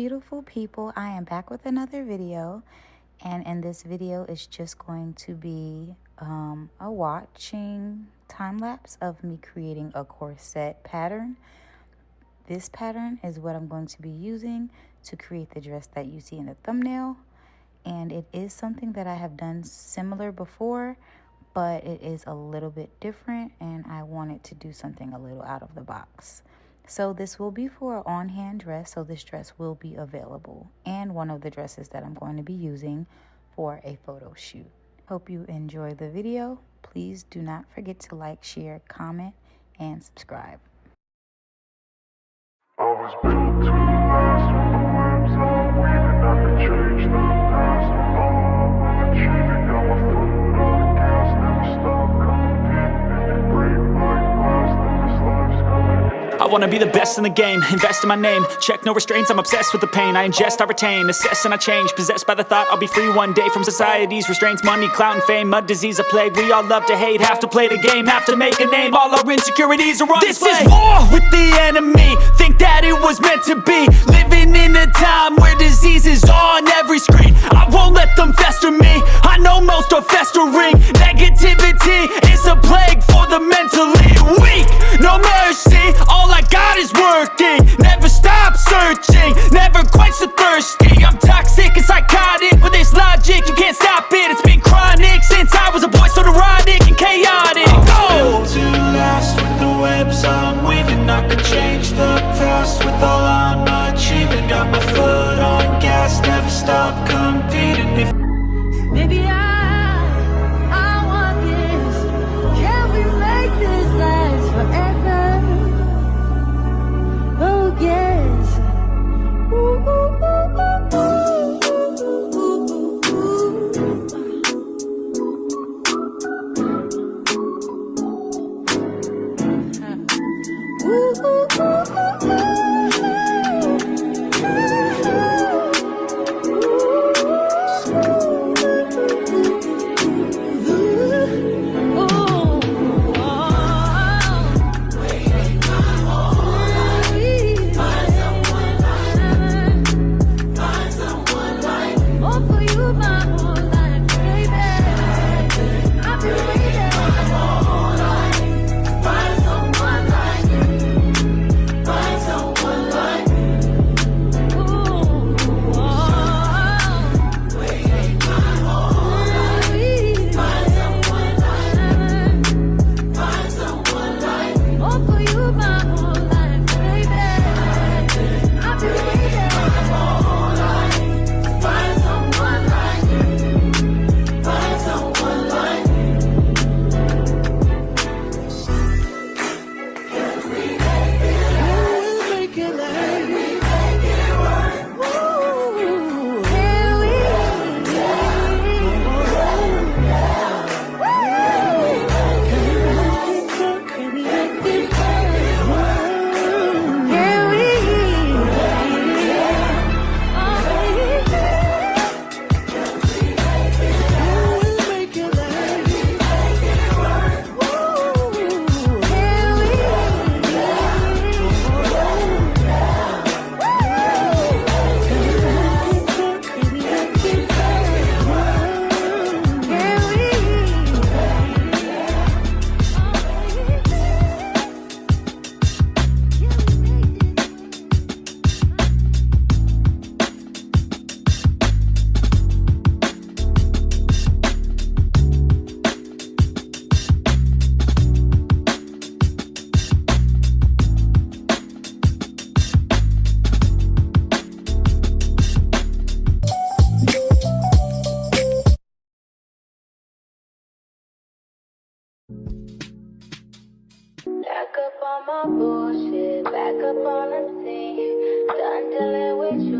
beautiful people, I am back with another video, and in this video is just going to be a watching time lapse of me creating a corset pattern. This pattern is what I'm going to be using to create the dress that you see in the thumbnail, and it is something that I have done similar before, but it is a little bit different, and I wanted to do something a little out of the box. So this will be for an on-hand dress, so this dress will be available, and one of the dresses that I'm going to be using for a photo shoot. Hope you enjoy the video. Please do not forget to like, share, comment, and subscribe. I was built to last with the webs I'm weaving. I could change the past with all I'm achieving. Got my foot on gas, never stop competing. If you break my glass, then this life's gonna end. I wanna be the best in the game, invest in my name. Check no restraints, I'm obsessed with the pain. I ingest, I retain, assess and I change. Possessed by the thought I'll be free one day from society's restraints. Money, clout and fame, mud, disease, a plague. We all love to hate, have to play the game, have to make a name. All our insecurities are on display. This is war with the enemy, think that it was meant to be. Living in a time where disease is on every screen. I won't let them fester me, I know most are festering. Negativity is a plague for the mentally weak. No mercy, all I got is working. Never stop searching, never quench the thirsty. I'm toxic and psychotic, with this logic you can't stop it. It's been chronic since I was a boy, so neurotic and chaotic. Built to last with the webs I'm weaving. I could change the past with all I'm achieving. Got my foot on gas, never stop competing. Maybe I want this. Can we make this last forever? Oh yes. Ooh, ooh, ooh, ooh, ooh, ooh, ooh, ooh, ooh, ooh. Back up on my bullshit, back up on the scene. Done dealing with you.